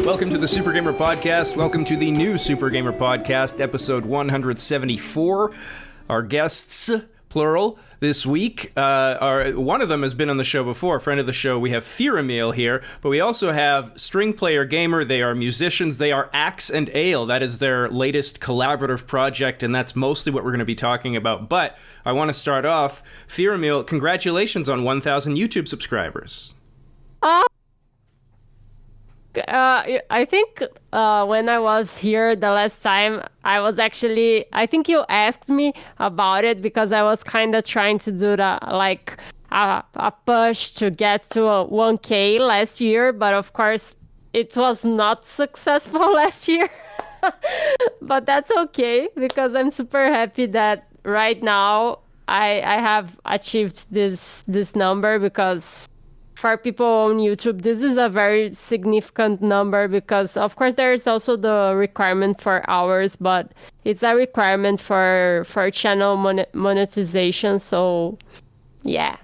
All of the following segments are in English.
Welcome to the Super Gamer Podcast. Welcome to the new Super Gamer Podcast, episode 174. Our guests, plural, this week, one of them has been on the show before, a friend of the show. We have Firamil here, but we also have String Player Gamer. They are musicians. They are Axe and Ale. That is their latest collaborative project, and that's mostly what we're going to be talking about. But I want to start off. Firamil, congratulations on 1,000 YouTube subscribers. I think when I was here the last time, I think you asked me about it because I was kind of trying to do a push to get to a 1K last year, but of course it was not successful last year. But that's okay because I'm super happy that right now I have achieved this number, because for people on YouTube, this is a very significant number because, of course, there is also the requirement for hours, but it's a requirement for channel monetization. So, yeah.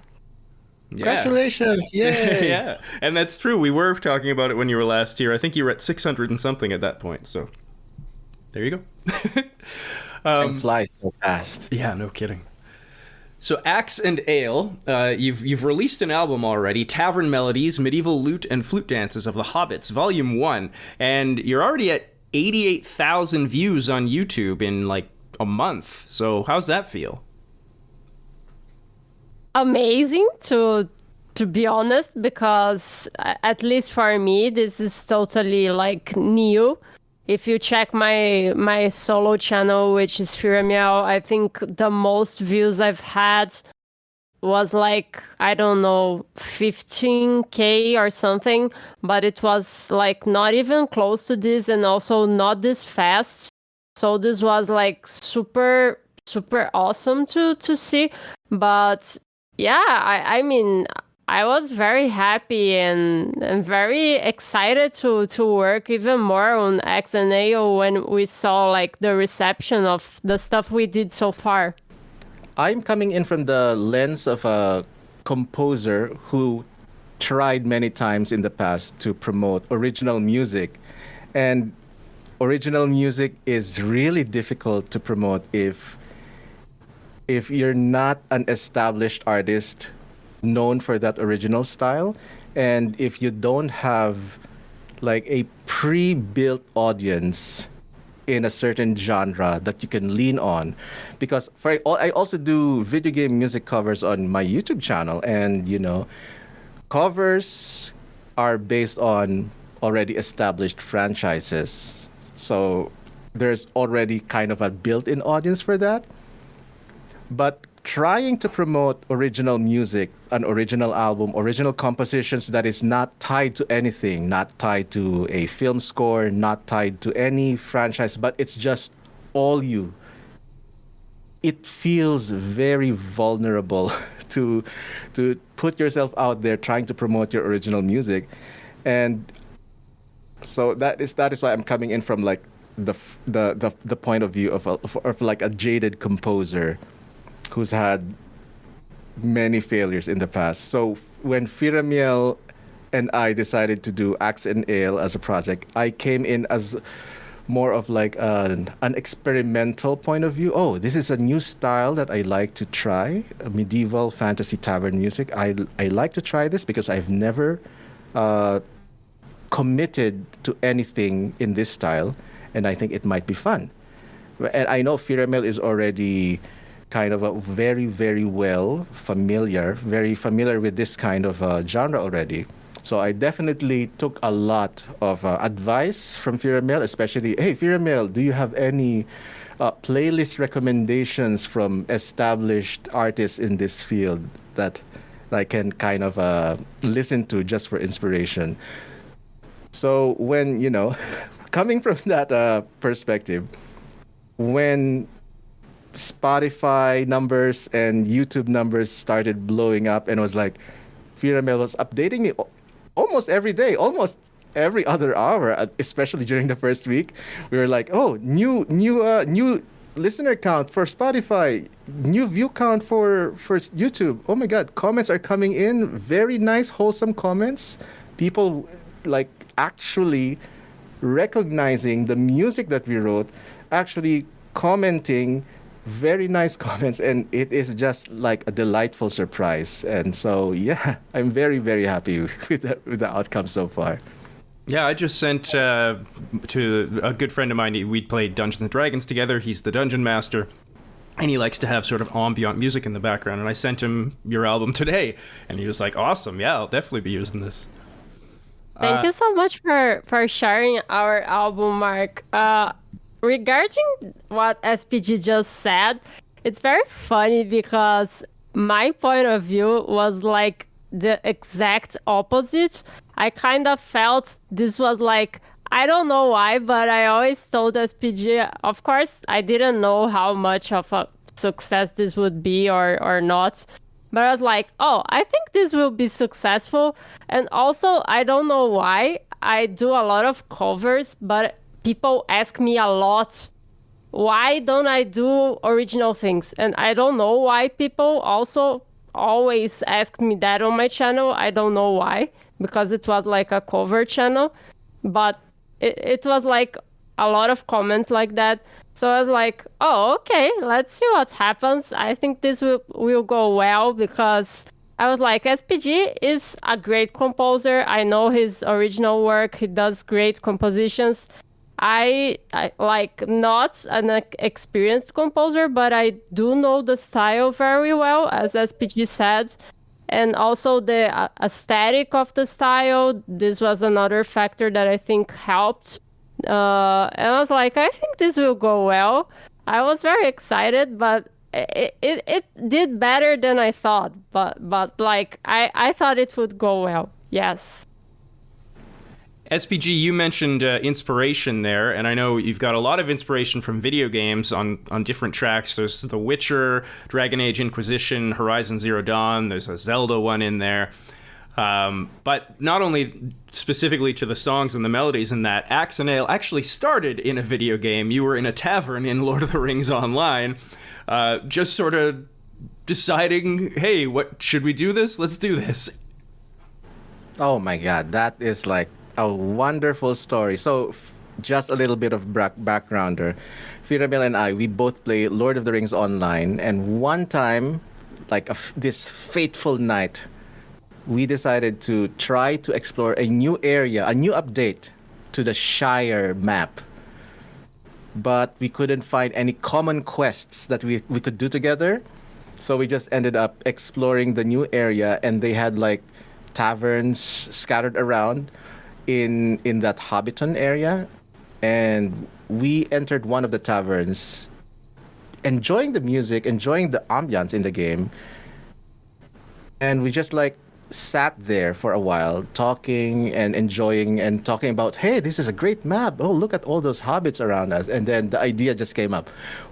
Congratulations! Yay! Yeah, and that's true. We were talking about it when you were last here. I think you were at 600 and something at that point. So, there you go. Time flies so fast. Yeah, no kidding. So Axe and Ale, you've released an album already, Tavern Melodies, Medieval Lute and Flute Dances of the Hobbits, Volume 1, and you're already at 88,000 views on YouTube in like a month. So how's that feel? Amazing, to be honest, because at least for me, this is totally like new. If you check my solo channel, which is Firamil, I think the most views I've had was like, I don't know, 15K or something, but it was like not even close to this and also not this fast. So this was like super, super awesome to see. But yeah, I mean, I was very happy and very excited to work even more on Axe and Ale when we saw like the reception of the stuff we did so far. I'm coming in from the lens of a composer who tried many times in the past to promote original music. And original music is really difficult to promote if you're not an established artist known for that original style, and if you don't have like a pre-built audience in a certain genre that you can lean on. Because I also do video game music covers on my YouTube channel, and covers are based on already established franchises, so there's already kind of a built-in audience for that. But trying to promote original music, an original album, original compositions that is not tied to anything, not tied to a film score, not tied to any franchise, but it's just all you. It feels very vulnerable to put yourself out there trying to promote your original music. And so that is why I'm coming in from like the point of view of like a jaded composer who's had many failures in the past. So when Firamil and I decided to do Axe and Ale as a project, I came in as more of like an experimental point of view. Oh, this is a new style that I like to try, medieval fantasy tavern music. I like to try this because I've never committed to anything in this style, and I think it might be fun. And I know Firamil is already kind of a very, very very familiar with this kind of genre already. So I definitely took a lot of advice from Firamil, especially, hey, Firamil, do you have any playlist recommendations from established artists in this field that I can kind of listen to just for inspiration? So when, coming from that perspective, when Spotify numbers and YouTube numbers started blowing up, and it was like Firamil was updating me almost every day, almost every other hour, especially during the first week. We were like, oh, new listener count for Spotify, new view count for YouTube. Oh my God, comments are coming in, very nice, wholesome comments. People like actually recognizing the music that we wrote, actually commenting very nice comments, and it is just like a delightful surprise. And so, yeah, I'm very, very happy with the outcome so far. Yeah, I just sent to a good friend of mine. We'd played Dungeons and Dragons together. He's the dungeon master, and he likes to have sort of ambient music in the background. And I sent him your album today, and he was like, "Awesome, yeah, I'll definitely be using this." Thank you so much for sharing our album, Mark. Regarding what SPG just said, it's very funny because my point of view was like the exact opposite. I kind of felt this was like, I don't know why, but I always told SPG, of course, I didn't know how much of a success this would be or not. But I was like, oh, I think this will be successful. And also, I don't know why. I do a lot of covers, but people ask me a lot, why don't I do original things? And I don't know why people also always ask me that on my channel. I don't know why, because it was like a cover channel. But it was like a lot of comments like that. So I was like, oh, okay, let's see what happens. I think this will go well because I was like, SPG is a great composer. I know his original work. He does great compositions. I like not an experienced composer, but I do know the style very well, as SPG said. And also the aesthetic of the style. This was another factor that I think helped. And I was like, I think this will go well. I was very excited, but it did better than I thought. But like, I thought it would go well. Yes. SPG, you mentioned inspiration there, and I know you've got a lot of inspiration from video games on different tracks. There's The Witcher, Dragon Age Inquisition, Horizon Zero Dawn, there's a Zelda one in there. But not only specifically to the songs and the melodies in that, Axe and Ale actually started in a video game. You were in a tavern in Lord of the Rings Online, just sort of deciding, hey, what should we do this? Let's do this. Oh my God, that is like a wonderful story. So, just a little bit of backgrounder. Firamil and I, we both play Lord of the Rings Online, and one time, like this fateful night, we decided to try to explore a new area, a new update to the Shire map. But we couldn't find any common quests that we could do together. So we just ended up exploring the new area, and they had like taverns scattered around in that Hobbiton area. And we entered one of the taverns, enjoying the music, enjoying the ambiance in the game. And we just like sat there for a while talking and enjoying and talking about, hey, this is a great map. Oh, look at all those hobbits around us. And then the idea just came up.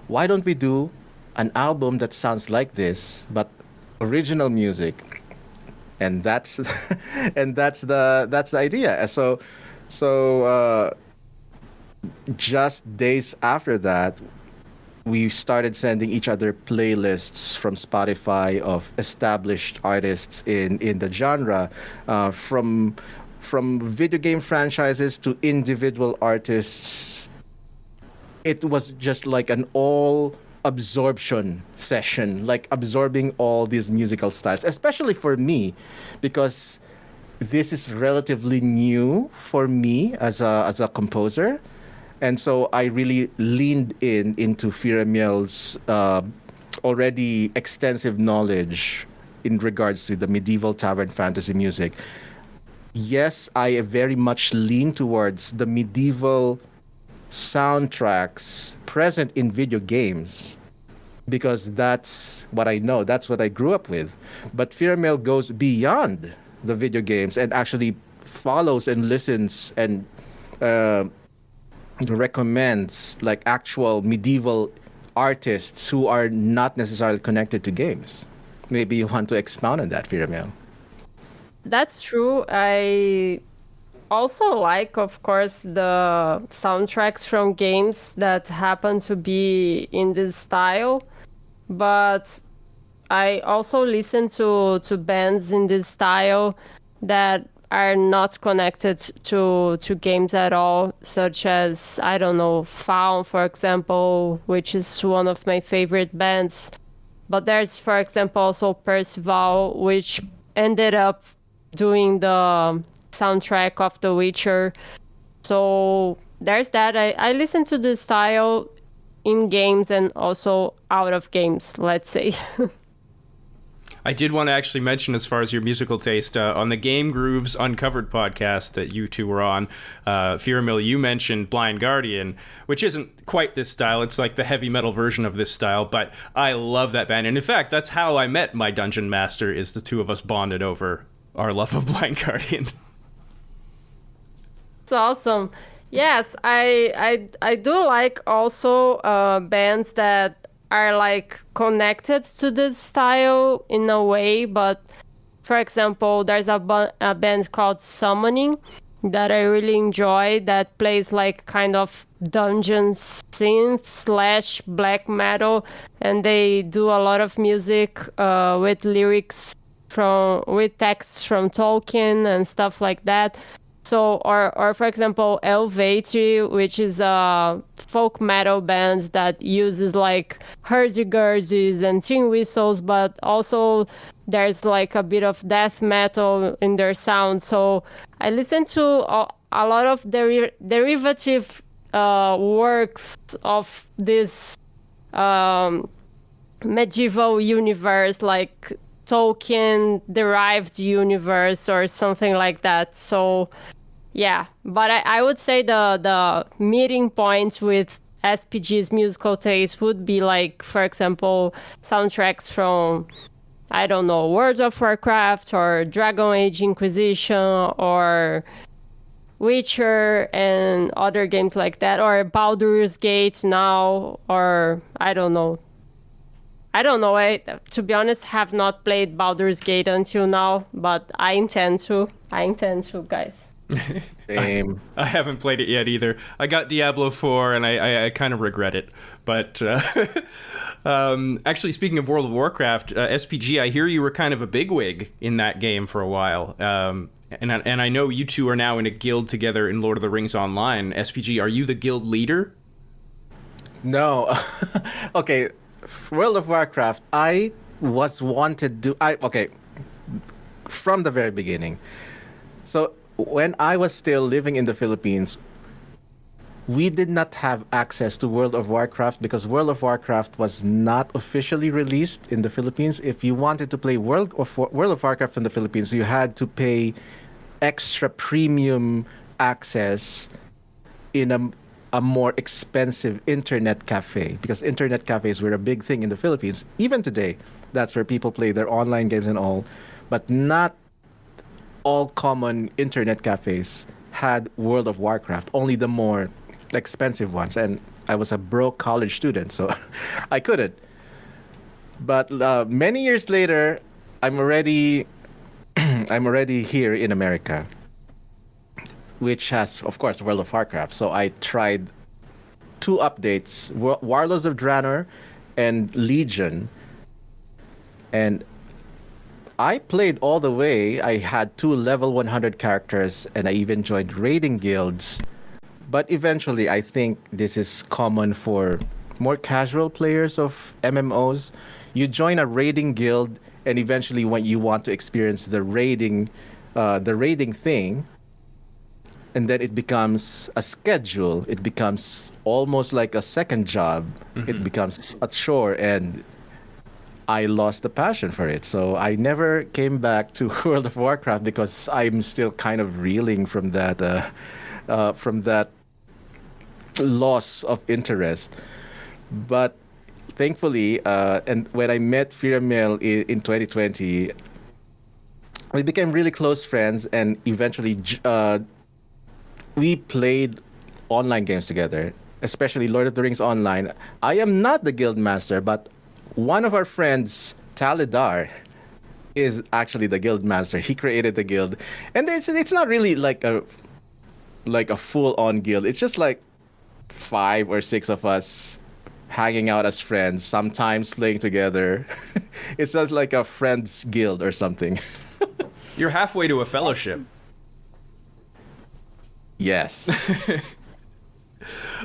Why don't we do an album that sounds like this, but original music? And that's the idea. So just days after that, we started sending each other playlists from Spotify of established artists in the genre, from video game franchises to individual artists. It was just like an all absorption session, like absorbing all these musical styles, especially for me, because this is relatively new for me as a composer. And so I really leaned into Firamil's already extensive knowledge in regards to the medieval tavern fantasy music. Yes, I very much lean towards the medieval soundtracks present in video games because that's what I know, that's what I grew up with. But Firamil goes beyond the video games and actually follows and listens and recommends like actual medieval artists who are not necessarily connected to games. Maybe you want to expound on that, Firamil. That's true. I also like, of course, the soundtracks from games that happen to be in this style, but I also listen to bands in this style that are not connected to games at all, such as, I don't know, Faun, for example, which is one of my favorite bands. But there's, for example, also Percival, which ended up doing the soundtrack of The Witcher. So there's that. I listen to this style in games and also out of games, let's say. I did want to actually mention, as far as your musical taste, on the Game Grooves Uncovered podcast that you two were on, Firamil, you mentioned Blind Guardian, which isn't quite this style. It's like the heavy metal version of this style, but I love that band. And in fact, that's how I met my dungeon master, is the two of us bonded over our love of Blind Guardian. It's awesome. Yes, I do like also bands that are like connected to this style in a way, but for example, there's a band called Summoning that I really enjoy that plays like kind of dungeon synth / black metal, and they do a lot of music with lyrics with texts from Tolkien and stuff like that. So, or for example, Elves, which is a folk metal band that uses like hurdy-gurdies and tin whistles, but also there's like a bit of death metal in their sound. So I listen to a lot of derivative works of this medieval universe, like Tolkien-derived universe or something like that. So yeah, but I would say the meeting point with SPG's musical taste would be like, for example, soundtracks from, I don't know, World of Warcraft or Dragon Age Inquisition or Witcher and other games like that, or Baldur's Gate now, or I don't know. I, to be honest, have not played Baldur's Gate until now, but I intend to, guys. Same. I haven't played it yet either. I got Diablo 4 and I kind of regret it. But actually, speaking of World of Warcraft, SPG, I hear you were kind of a bigwig in that game for a while. And I know you two are now in a guild together in Lord of the Rings Online. SPG, are you the guild leader? No. Okay, World of Warcraft, I was wanted to... Okay, from the very beginning. So when I was still living in the Philippines, we did not have access to World of Warcraft because World of Warcraft was not officially released in the Philippines. If you wanted to play World of Warcraft in the Philippines, you had to pay extra premium access in a more expensive internet cafe, because internet cafes were a big thing in the Philippines. Even today, that's where people play their online games and all, but not all common internet cafes had World of Warcraft, only the more expensive ones. And I was a broke college student, so I couldn't. But many years later, I'm already here in America, which has, of course, World of Warcraft. So I tried 2 updates, Warlords of Draenor and Legion. And I played all the way. I had 2 level 100 characters, and I even joined raiding guilds. But eventually, I think this is common for more casual players of MMOs. You join a raiding guild, and eventually when you want to experience the raiding thing, and then it becomes a schedule. It becomes almost like a second job. Mm-hmm. It becomes a chore, and I lost the passion for it. So I never came back to World of Warcraft because I'm still kind of reeling from that loss of interest. But thankfully, and when I met Firamil in 2020, we became really close friends, and eventually we played online games together, especially Lord of the Rings Online. I am not the guild master, but one of our friends, Talidar, is actually the guild master. He created the guild, and it's not really like a full-on guild. It's just like 5 or 6 of us hanging out as friends, sometimes playing together. It's just like a friends guild or something. You're halfway to a fellowship. Yes.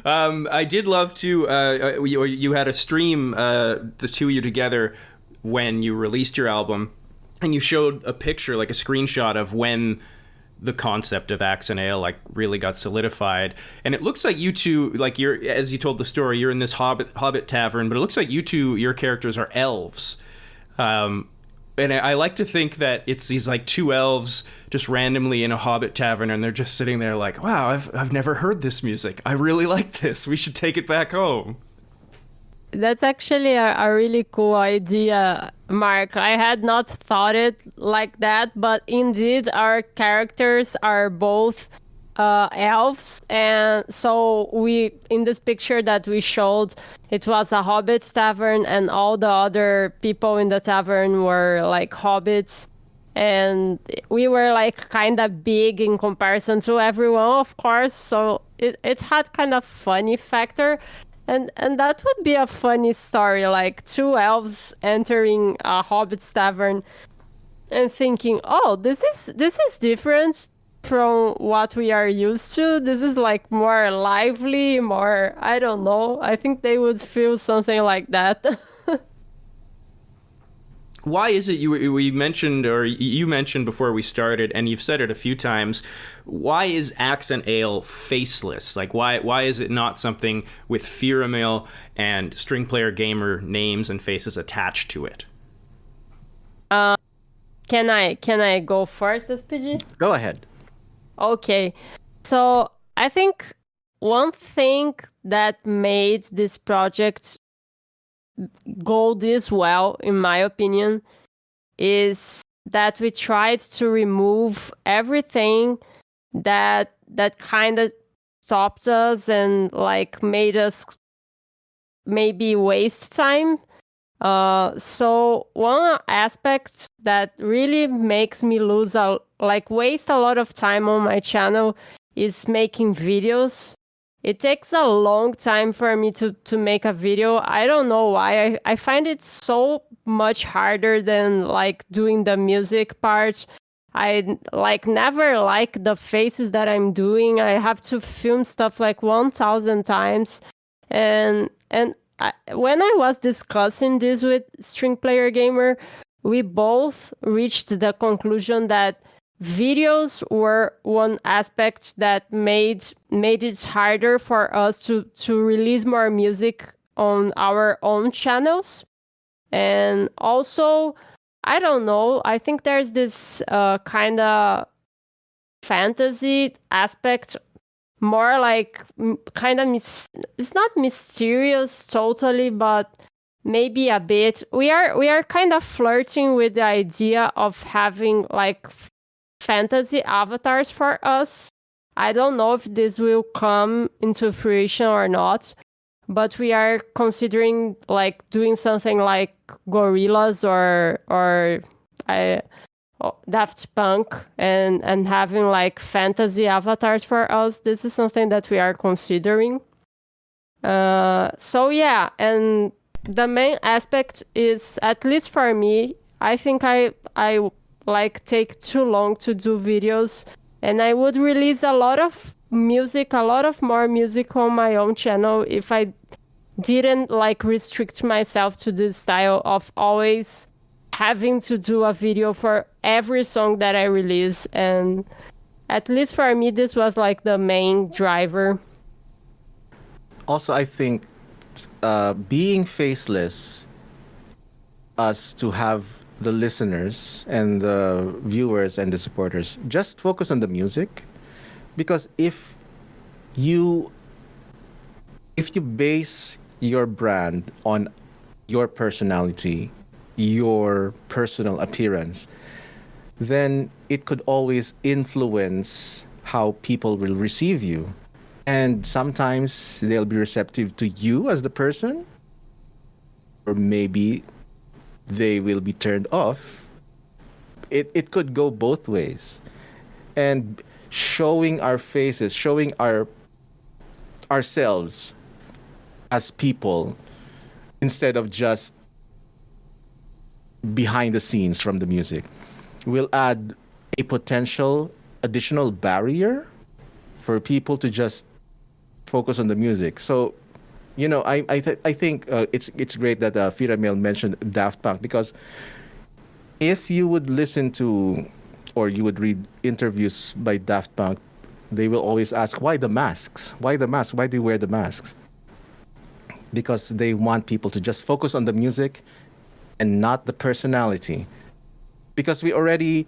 I did love to. You had a stream, the two of you together, when you released your album, and you showed a picture, like a screenshot of when the concept of Axe and Ale like really got solidified. And it looks like you two, like you're, as you told the story, you're in this Hobbit tavern, but it looks like you two, your characters are elves. And I like to think that it's these like two elves just randomly in a Hobbit tavern, and they're just sitting there like, wow, I've never heard this music. I really like this. We should take it back home. That's actually a really cool idea, Mark. I had not thought it like that, but indeed our characters are both elves, and so we, in this picture that we showed, it was a hobbit tavern, and all the other people in the tavern were like hobbits, and we were like kind of big in comparison to everyone, of course, so it had kind of funny factor. And that would be a funny story, like two elves entering a hobbit's tavern and thinking, "Oh, this is different from what we are used to. This is like more lively, more, I don't know." I think they would feel something like that. Why is it we mentioned, or you mentioned before we started, and you've said it a few times, why is Axe and Ale faceless? Like, why is it not something with Firamil and String Player Gamer names and faces attached to it? Can I go first, SPG? Go ahead. Okay. So I think one thing that made this project go this well, in my opinion, is that we tried to remove everything that kind of stopped us and like made us maybe waste time. So one aspect that really makes me waste a lot of time on my channel is making videos. It takes a long time for me to make a video. I don't know why. I find it so much harder than like doing the music part. I like never like the faces that I'm doing. I have to film stuff like 1,000 times. And when I was discussing this with String Player Gamer, we both reached the conclusion that videos were one aspect that made it harder for us to release more music on our own channels. And also, I don't know, I think there's this kind of fantasy aspect, more like kind of it's not mysterious totally, but maybe a bit. We are kind of flirting with the idea of having like fantasy avatars for us. I don't know if this will come into fruition or not, but we are considering like doing something like Gorillas or Daft Punk and having like fantasy avatars for us. This is something that we are considering. So yeah, and the main aspect is, at least for me, I think I like take too long to do videos, and I would release a lot of more music on my own channel if I didn't like restrict myself to this style of always having to do a video for every song that I release. And at least for me, this was like the main driver. Also, I think being faceless, us to have the listeners and the viewers and the supporters just focus on the music, because if you base your brand on your personality, your personal appearance, then it could always influence how people will receive you. And sometimes they'll be receptive to you as the person, or maybe they will be turned off. It could go both ways. And showing our faces, showing ourselves as people instead of just behind the scenes from the music will add a potential additional barrier for people to just focus on the music. So, I think it's great that Firamil mentioned Daft Punk, because if you would listen to or you would read interviews by Daft Punk, they will always ask, why the masks? Why the masks? Why do you wear the masks? Because they want people to just focus on the music and not the personality. Because we already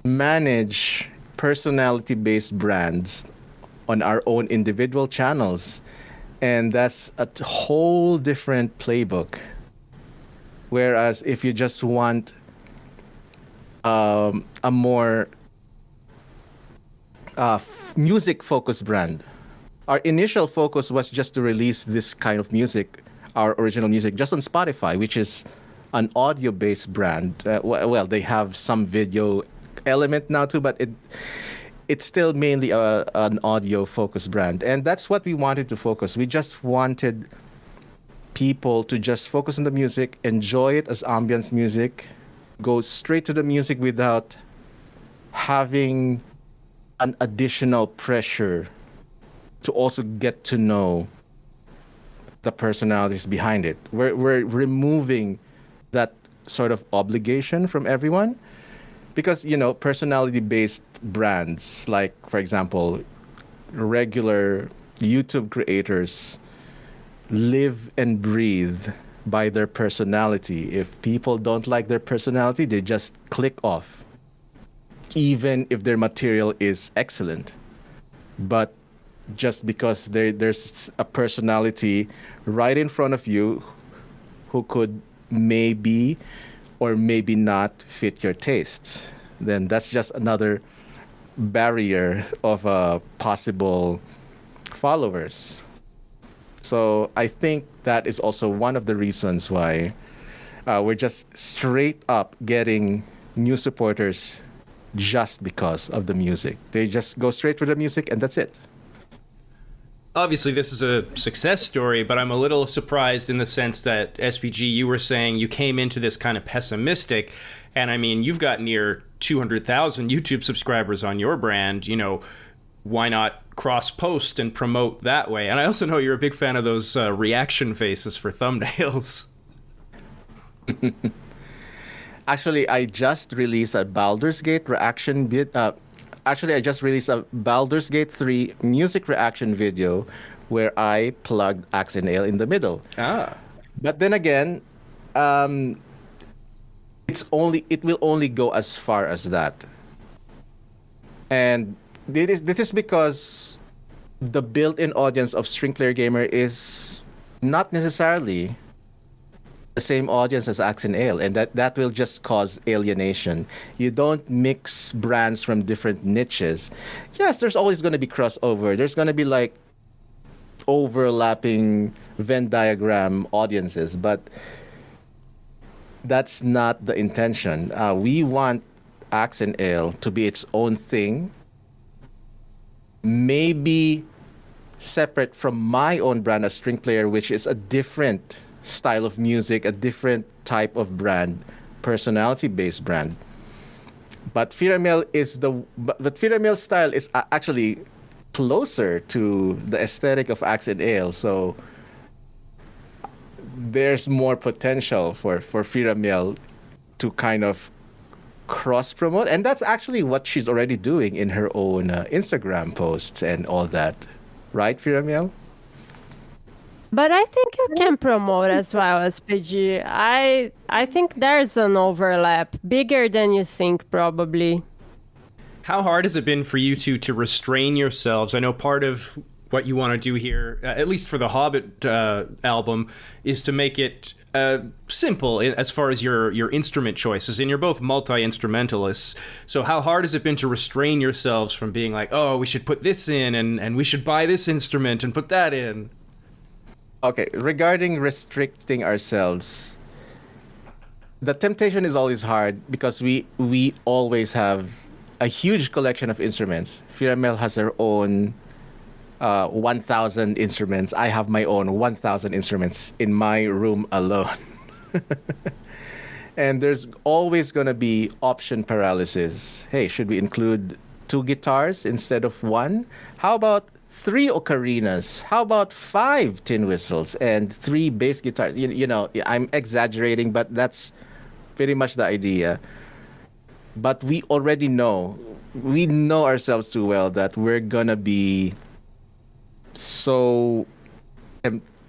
manage personality-based brands on our own individual channels. And that's a whole different playbook. Whereas if you just want a more music-focused brand, our initial focus was just to release this kind of music, our original music, just on Spotify, which is an audio-based brand. Well, they have some video element now too, but it's still mainly an audio-focused brand. And that's what we wanted to focus. We just wanted people to just focus on the music, enjoy it as ambience music, go straight to the music without having an additional pressure to also get to know the personalities behind it. We're removing that sort of obligation from everyone, because personality-based brands, like for example regular YouTube creators, live and breathe by their personality. If people don't like their personality, they just click off, even if their material is excellent. But just because there's a personality right in front of you who could maybe or maybe not fit your tastes, then that's just another barrier of possible followers. So I think that is also one of the reasons why we're just straight up getting new supporters just because of the music. They just go straight for the music and that's it. Obviously, this is a success story, but I'm a little surprised in the sense that, SPG, you were saying you came into this kind of pessimistic, and I mean, you've got near 200,000 YouTube subscribers on your brand. Why not cross-post and promote that way? And I also know you're a big fan of those reaction faces for thumbnails. Actually, I just released a Baldur's Gate reaction I just released a Baldur's Gate 3 music reaction video where I plugged Axe and Ale in the middle. But then again, it will only go as far as that. And this is because the built-in audience of String Player Gamer is not necessarily the same audience as Axe and Ale, and that will just cause alienation. You don't mix brands from different niches. Yes, there's always going to be crossover. There's going to be like overlapping Venn diagram audiences, but that's not the intention. We want Axe and Ale to be its own thing, maybe separate from my own brand as String Player, which is a different style of music, a different type of brand, personality-based brand. But Firamil's style is actually closer to the aesthetic of Axe and Ale, so there's more potential for Firamil to kind of cross-promote, and that's actually what she's already doing in her own Instagram posts and all that. Right, Firamil? But I think you can promote as well as PG. I think there's an overlap, bigger than you think, probably. How hard has it been for you two to restrain yourselves? I know part of what you want to do here, at least for the Hobbit album, is to make it simple as far as your instrument choices, and you're both multi-instrumentalists. So how hard has it been to restrain yourselves from being like, oh, we should put this in, and we should buy this instrument and put that in? Okay, regarding restricting ourselves, the temptation is always hard because we always have a huge collection of instruments. Firamil has her own 1,000 instruments. I have my own 1,000 instruments in my room alone. And there's always going to be option paralysis. Hey, should we include 2 guitars instead of 1? How about 3 ocarinas? How about 5 tin whistles and 3 bass guitars? You know, I'm exaggerating, but that's pretty much the idea. But we already know, we know ourselves too well that we're gonna be so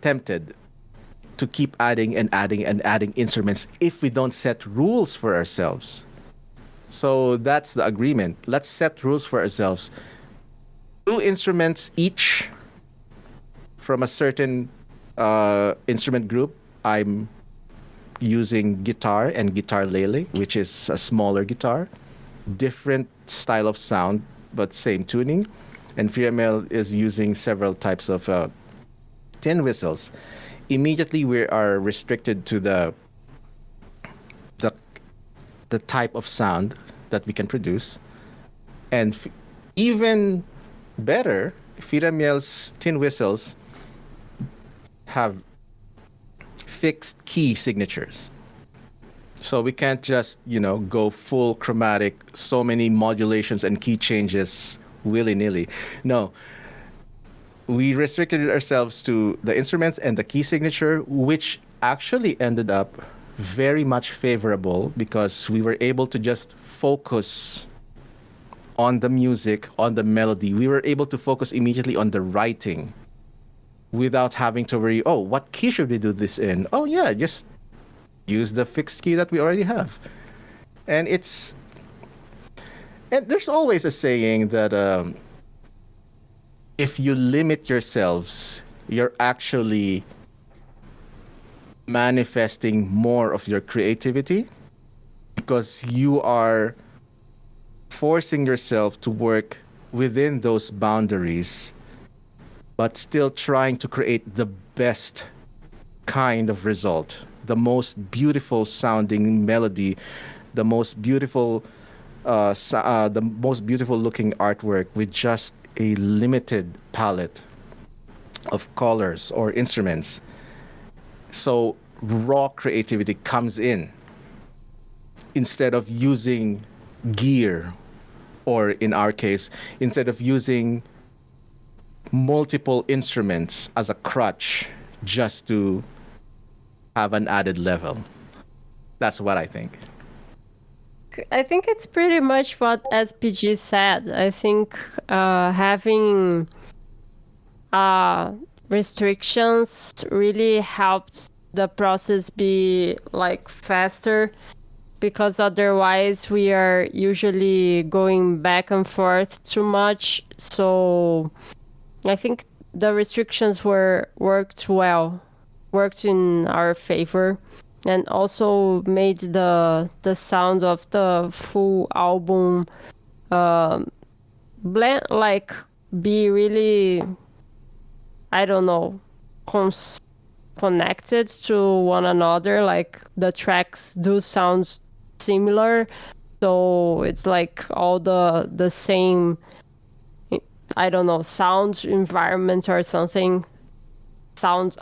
tempted to keep adding and adding and adding instruments if we don't set rules for ourselves. So that's the agreement. Let's set rules for ourselves. 2 instruments each from a certain instrument group. I'm using guitar and guitar lele, which is a smaller guitar, different style of sound, but same tuning. And Fiamel is using several types of tin whistles. Immediately, we are restricted to the type of sound that we can produce. And even better, Firamel's tin whistles have fixed key signatures. So we can't just, go full chromatic, so many modulations and key changes willy-nilly. No. We restricted ourselves to the instruments and the key signature, which actually ended up very much favorable because we were able to just focus on the music, on the melody. We were able to focus immediately on the writing without having to worry, oh, what key should we do this in? Oh, yeah, just use the fixed key that we already have. And there's always a saying that if you limit yourselves, you're actually manifesting more of your creativity because you are forcing yourself to work within those boundaries, but still trying to create the best kind of result, the most beautiful sounding melody, the most beautiful looking artwork with just a limited palette of colors or instruments. So raw creativity comes in instead of using gear, or in our case, instead of using multiple instruments as a crutch just to have an added level. That's what I think. I think it's pretty much what SPG said. I think having restrictions really helped the process be like faster, because otherwise we are usually going back and forth too much. So I think the restrictions worked in our favor, and also made the sound of the full album be really, I don't know, connected to one another. Like the tracks do sound similar, so it's like all the same, I don't know, sound environment or something, sound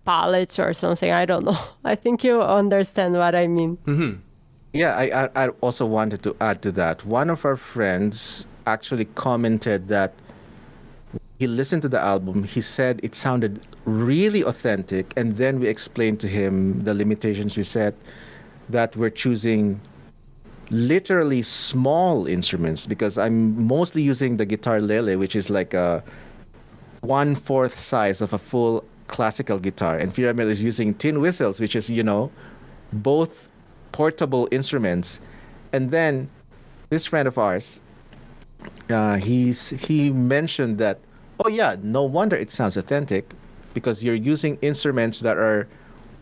palettes or something. I don't know. I think you understand what I mean. Mm-hmm. Yeah, I also wanted to add to that. One of our friends actually commented that he listened to the album. He said it sounded really authentic, and then we explained to him the limitations we set, that we're choosing literally small instruments, because I'm mostly using the guitar lele, which is like a 1/4 size of a full classical guitar, and Firamel is using tin whistles, which is, both portable instruments. And then this friend of ours, he mentioned that, oh yeah, no wonder it sounds authentic, because you're using instruments that are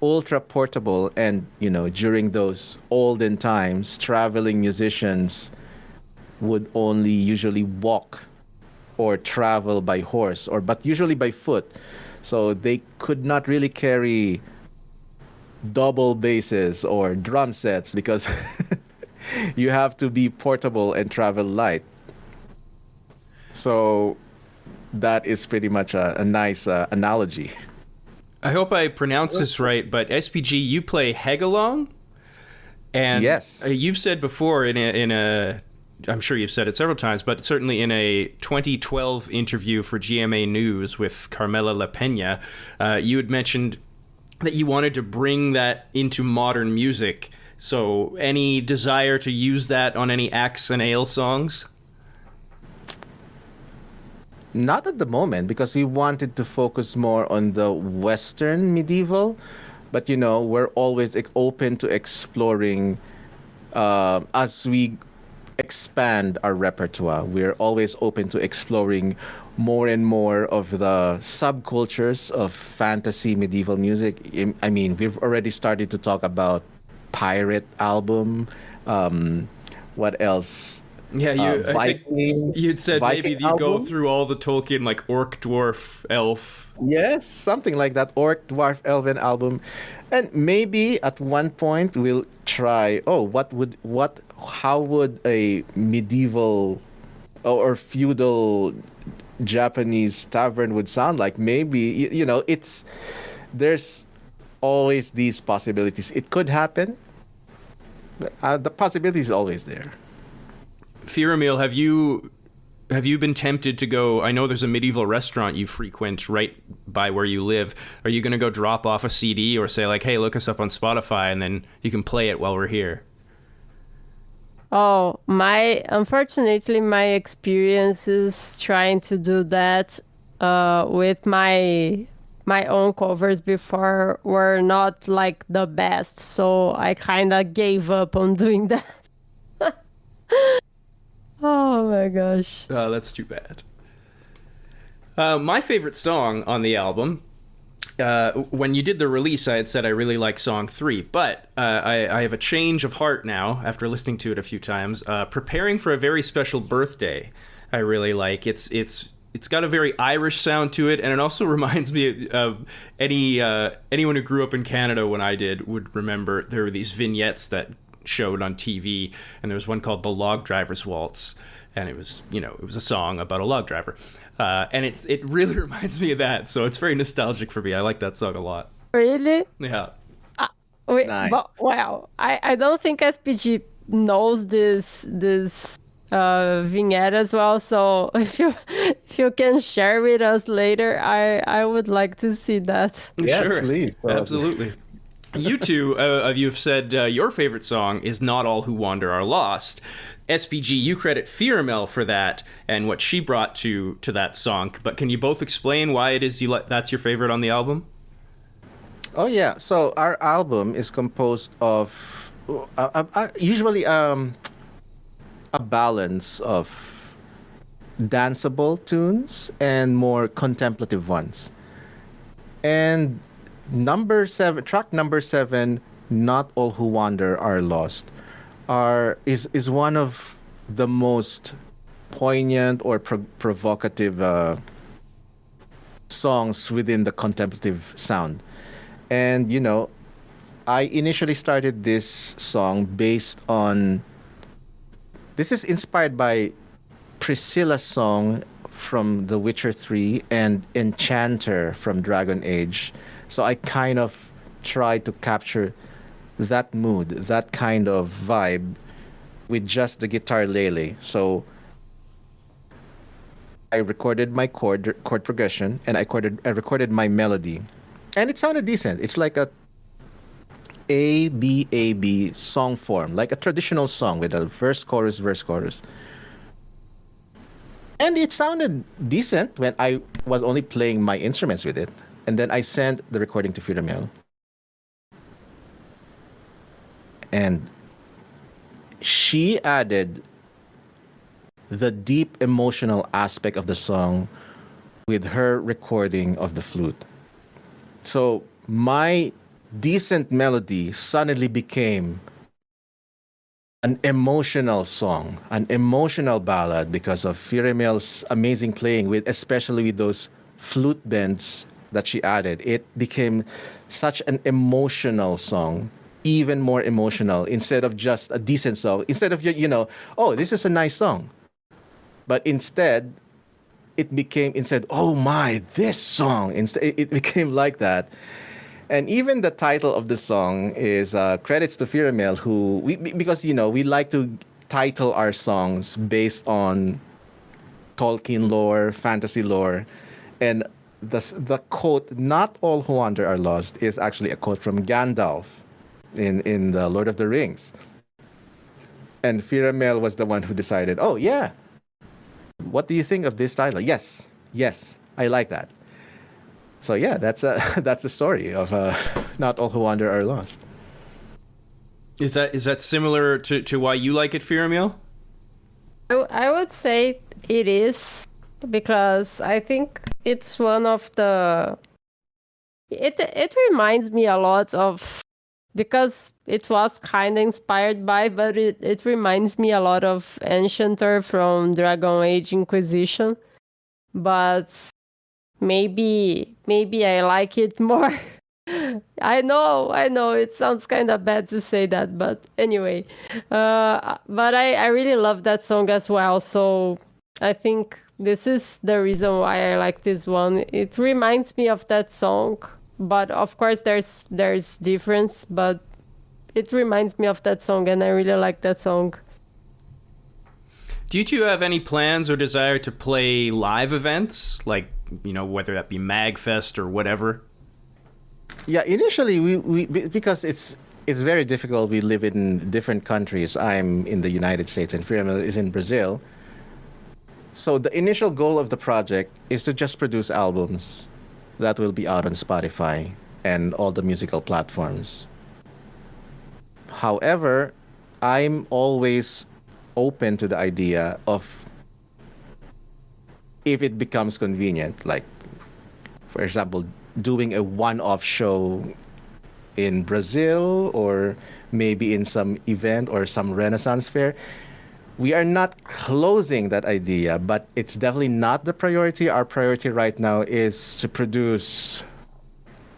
ultra portable, and during those olden times, traveling musicians would only usually walk or travel by horse, but usually by foot. So they could not really carry double basses or drum sets, because you have to be portable and travel light. So that is pretty much a nice analogy. I hope I pronounce this right, but SPG, you play Hegalong? And yes. You've said before in a I'm sure you've said it several times, but certainly in a 2012 interview for GMA News with Carmela La Pena, you had mentioned that you wanted to bring that into modern music. So any desire to use that on any Axe and Ale songs? Not at the moment, because we wanted to focus more on the Western medieval. But, we're always open to exploring as we expand our repertoire. We're always open to exploring more and more of the subcultures of fantasy medieval music. I mean, we've already started to talk about pirate album. What else? Yeah, I think you'd said Viking maybe you go album? through all the Tolkien, like Orc, Dwarf, Elf. Yes, something like that. Orc, Dwarf, Elven album. And maybe at one point we'll try, how would a medieval or feudal Japanese tavern would sound like? Maybe, there's always these possibilities. It could happen. The possibility is always there. Firamil, have you been tempted to go? I know there's a medieval restaurant you frequent right by where you live. Are you going to go drop off a CD or say like, hey, look us up on Spotify, and then you can play it while we're here? Oh, unfortunately, my experiences trying to do that with my own covers before were not like the best, so I kind of gave up on doing that. Oh my gosh. That's too bad. My favorite song on the album, when you did the release, I had said I really like song 3, but I have a change of heart now after listening to it a few times. Preparing for a Very Special Birthday, I really like. It's got a very Irish sound to it, and it also reminds me of anyone who grew up in Canada when I did would remember there were these vignettes that showed on TV, and there was one called The Log Driver's Waltz, and it was a song about a log driver, and it really reminds me of that, so it's very nostalgic for me. I like that song a lot. Really? Yeah. Wait, Nice. but wow, I don't think SPG knows this vignette as well. So if you can share with us later, I would like to see that. Yes, Sure. please. Absolutely. You two you've said your favorite song is Not All Who Wander Are Lost. SPG, you credit Firamel for that and what she brought to that song, but can you both explain why it is that's your favorite on the album? Oh yeah. So our album is composed of usually a balance of danceable tunes and more contemplative ones. And track number 7, Not All Who Wander Are Lost, is one of the most poignant or provocative songs within the contemplative sound. And I initially started this song based on. This is inspired by Priscilla's song from The Witcher 3 and Enchanter from Dragon Age. So I kind of tried to capture that mood, that kind of vibe with just the guitar lele. So I recorded my chord progression, and I recorded my melody. And it sounded decent. It's like A B A B song form, like a traditional song with a verse chorus. And it sounded decent when I was only playing my instruments with it. And then I sent the recording to Firamel. And she added the deep emotional aspect of the song with her recording of the flute. So my decent melody suddenly became an emotional song, an emotional ballad because of Firamel's amazing playing especially with those flute bends that she added. It became such an emotional song, even more emotional, instead of just a decent song. Instead of, oh, this is a nice song. But instead, oh my, this song. It became like that. And even the title of the song is credits to Firamel, because we like to title our songs based on Tolkien lore, fantasy lore, and the quote "Not all who wander are lost" is actually a quote from Gandalf in the Lord of the Rings. And Firamel was the one who decided, "Oh yeah, what do you think of this title?" Yes, yes, I like that. So yeah, that's that's the story of "Not all who wander are lost." Is that similar to why you like it, Firamil? I would say it is, because I think it's one of the. It reminds me a lot of, because it was kind of inspired by, but it reminds me a lot of Enchanter from Dragon Age Inquisition. But maybe I like it more. I know it sounds kind of bad to say that, but anyway. But I really love that song as well, so I think this is the reason why I like this one. It reminds me of that song, but of course there's difference, but it reminds me of that song, and I really like that song. Do you two have any plans or desire to play live events, like, whether that be MagFest or whatever? Yeah, initially we because it's very difficult. We live in different countries. I'm in the United States and Firamil is in Brazil. So the initial goal of the project is to just produce albums that will be out on Spotify and all the musical platforms. However, I'm always open to the idea of, if it becomes convenient, like, for example, doing a one-off show in Brazil or maybe in some event or some Renaissance fair. We are not closing that idea, but it's definitely not the priority. Our priority right now is to produce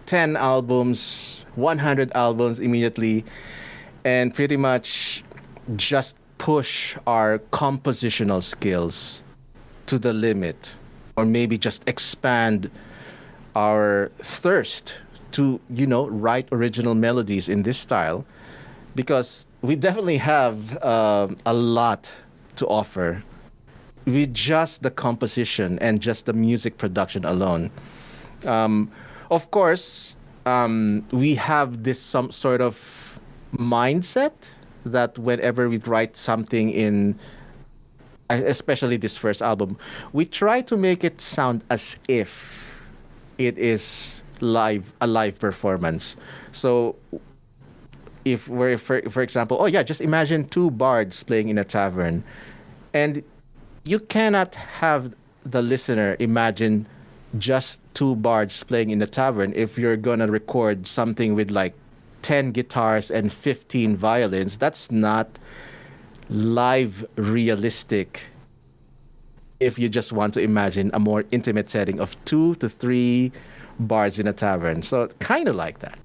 10 albums, 100 albums immediately, and pretty much just push our compositional skills to the limit, or maybe just expand our thirst to, write original melodies in this style, because we definitely have a lot to offer with just the composition and just the music production alone. Of course, we have this some sort of mindset that whenever we write something in, especially this first album, we try to make it sound as if it is a live performance. So if we're, for example, oh yeah, just imagine two bards playing in a tavern, and you cannot have the listener imagine just two bards playing in a tavern if you're gonna record something with like 10 guitars and 15 violins. That's not live realistic. If you just want to imagine a more intimate setting of 2 to 3 bards in a tavern. So kind of like that.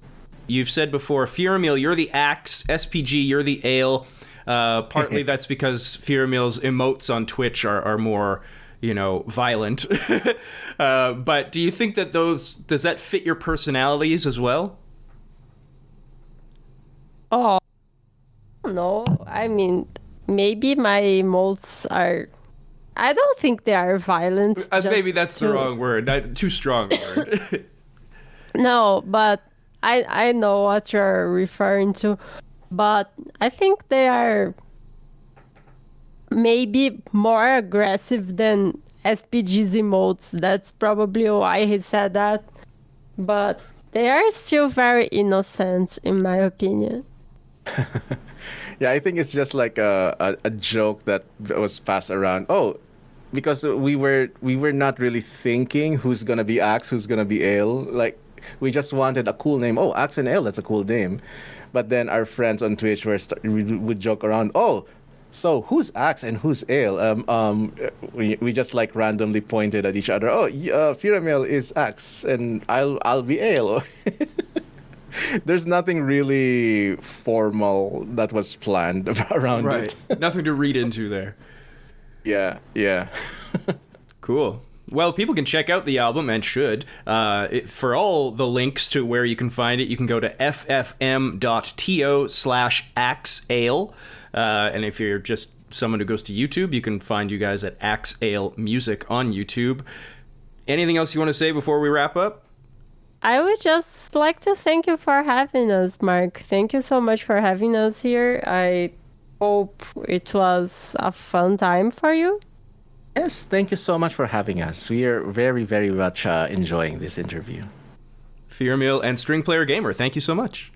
You've said before, Firamil, you're the axe, SPG, you're the ale. Partly that's because Firamil's emotes on Twitch are more, violent. But do you think that does that fit your personalities as well? Oh, no. I mean, maybe my emotes are... I don't think they are violent. Maybe that's the wrong word. Too strong a word. No, but I know what you're referring to. But I think they are maybe more aggressive than SPG's emotes. That's probably why he said that. But they are still very innocent, in my opinion. Yeah, I think it's just like a joke that was passed around. Oh, because we were not really thinking who's gonna be Axe, who's gonna be Ale. Like, we just wanted a cool name. Oh, Axe and Ale, that's a cool name. But then our friends on Twitch would joke around. Oh, so who's Axe and who's Ale? We just like randomly pointed at each other. Oh, Firamil is Axe and I'll be Ale. There's nothing really formal that was planned around it. Right. Nothing to read into there. Yeah. Cool. Well, people can check out the album, and should. For all the links to where you can find it, you can go to ffm.to/axeale. And if you're just someone who goes to YouTube, you can find you guys at Axe Ale Music on YouTube. Anything else you want to say before we wrap up? I would just like to thank you for having us, Mark. Thank you so much for having us here. I hope it was a fun time for you. Yes, thank you so much for having us. We are very, very much enjoying this interview. Fear Meal and String Player Gamer, thank you so much.